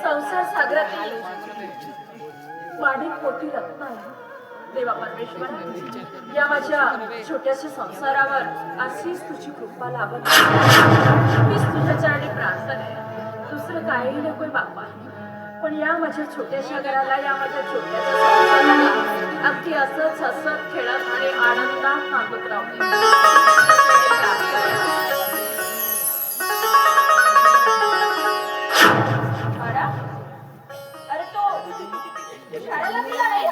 संसार सागरातील माणिक पोटी रत्न आहे. देवा परमेश्वरा, या माझ्या छोट्याशा संसारावर अशीच तुझी कृपा लाभत मीच तुझ्या चरणी प्रार्थना आहे. दुसरं काही नकोय बाप्पा, पण या माझ्या छोट्याशा घराला, या माझ्या छोट्याशा संसाराला अगदी असंच हसत खेळत आणि आनंदात नांदत राहू. अरे तो शाळेला गेला नाही?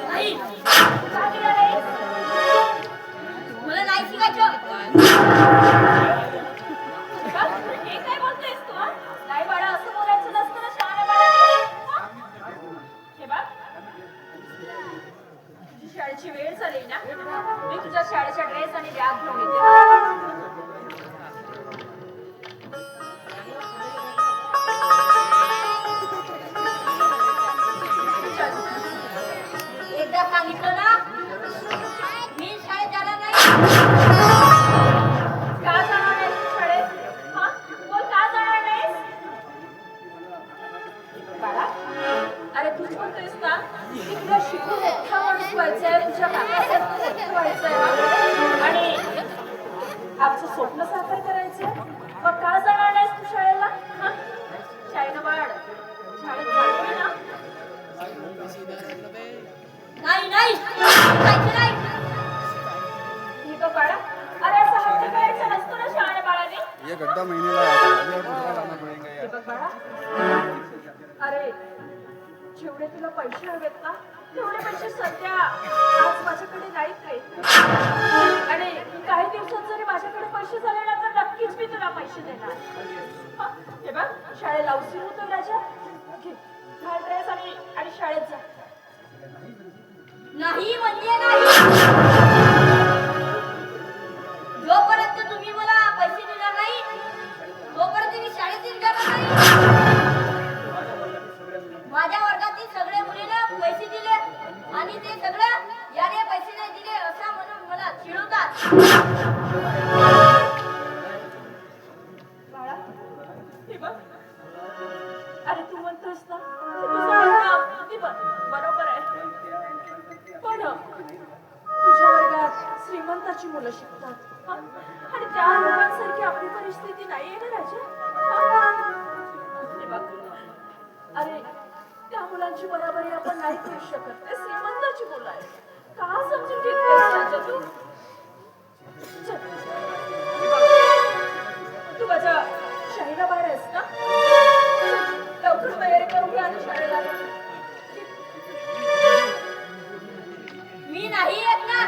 नाही. का गेला नाही? मला नाही शिकायचं. हे काय बोलतेस तू? नाही बाळा, असं बोलायचं नसतं ना शहाण्या बाळाने. हे बघ, तुझी शाळेची वेळ झाली ना, मी तुझ्या शाळेचा ड्रेस आणि बॅग घेऊन येते. एकदा सांगितलं ना, मी शाळेत जाणार नाही. का जाणार नाहीस तू शाळेत? हा, बोल, का जाणार नाहीस? बाळा, अरे तूच म्हणतोयस ना की तुला शिकून मोठा माणूस व्हायचंय, तुझ्या काकासारखं मोठं व्हायचंय आणि आमचं स्वप्न साकार करायचंय. मग का जाणार नाहीस तू शाळेला? शाळेनं बाळ, शाळेत जातोय ना? नाही नाही, नाही. ठीक आहे बाळा, अरे असं हट्ट करायचं नसतो ना शहाण्या बाळाने. ये गड्ढा महीने लाना पड़ेगा यार. हे बघ बाळा, अरे जेवढे तुला पैसे हवेत ना, तेवढे पैसे सध्या आज माझ्याकडे नाहीत रे. आणि काही दिवसात जरी माझ्याकडे पैसे झाले ना, तर नक्कीच मी तुला पैसे देणार. हे बघ, शाळेला उशीर होतो राजा, घाल ड्रेस आणि शाळेत जा. नाही म्हणजे नाही. जोपर्यंत तुम्ही मला पैसे देणार नाही, तोपर्यंत मी शाळेत जाणार नाही. माझ्या वर्गातील सगळे मुलींना पैसे दिले आणि ते सगळं याने पैसे नाही दिले असं म्हणून मला चिडवतात. बाळा, हे बघ, अरे तू म्हणतोस ना की तुझं म्हणणं अगदी बरोबर आहे, पण तुझ्या वर्गात श्रीमंताची मुलं शिकतात आणि त्या मुलांसारखी आपली परिस्थिती नाही आहे ना राजा. हे बघ, अरे त्या मुलांची बरोबरी आपण नाही करू शकत. ते श्रीमंताची मुलं आहे. का समजून घेतलीस राजा तू? तू माझ्या शाळेला बाहेर आहेस ना? लवकर तयारी करून घ्या आणि शाळेला. मी नाही येत ना.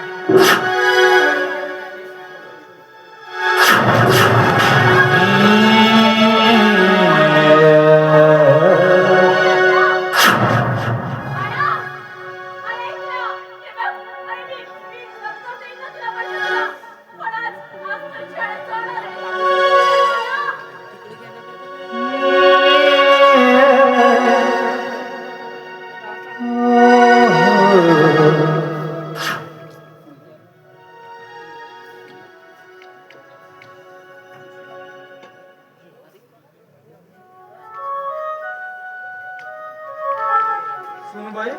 सुनबाई,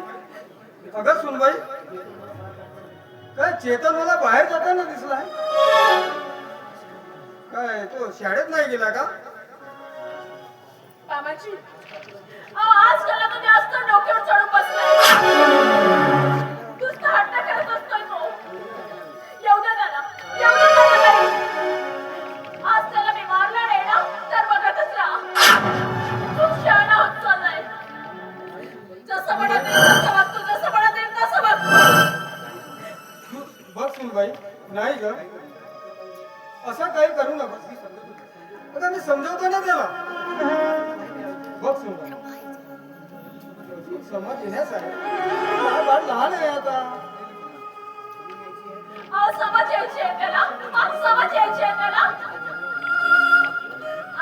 अगं सुनबाई, काय चेतन मला बाहेर जाताना दिसलाय? काय तो शाळेत नाही गेला का? कामाची आज त्याला तो जास्त डोक्यावर चढून बसलाय. नुसतं हट्ट करत असतोय तो. येऊ दे त्याला, येऊ दे त्याला घरी. आज त्याला मी मारला नाही ना, तर बघतच राहा. खूप शहाणा होत चाललाय. जसं म्हणत येईल तसं वागतो, जसं म्हणत येईल तसं वागतो. बघ सुनबाई, नाही ग, असं काही करू नका. आता मी समजवतो ना त्याला. बघ सुनबाई, समज येण्यास आहे, बाळ लहान आहे आता. समज यायची आहे त्याला, समज यायची आहे त्याला.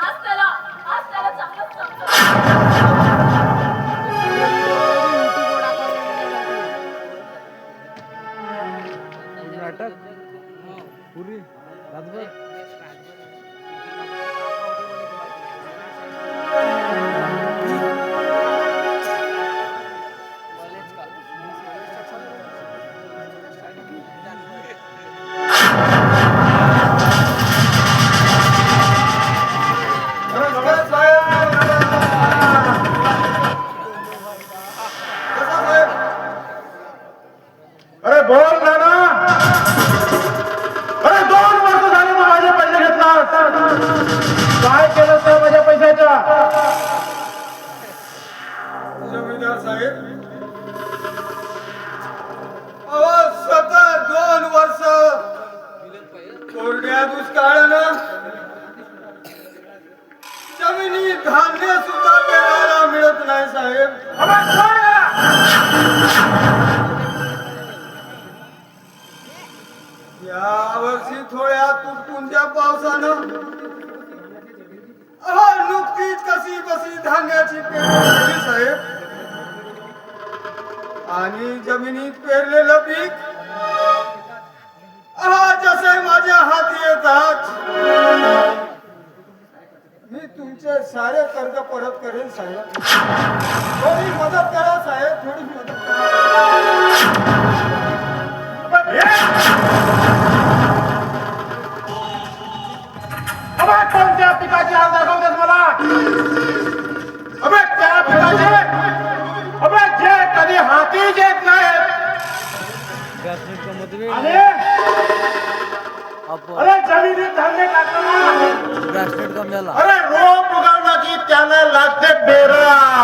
आज त्याला चांगलंच समजलं. नाटक पुरी रातभर आहे साहेब. या वर्षी थोड्या तुटपुंज्या पावसानं नुकतीच कशी बसी धान्याची पेरणी केली साहेब. आणि जमिनीत पेरलेलं पीक जसे माझ्या हाती येतात मी तुमचे सारे कर्ज परत करेन साहेब. थोडी मदत करा साहेब, थोडी मदत करा. कोणत्या पिकाची आज दाखवतेस मला? अबे त्या पिकाचे जे कधी हाती येत नाहीत आणि अरे जमिनीत धान्य टाकताना ब्रास्लेट कम झाला. अरे रोप उगवला की त्याला लागते बेरा.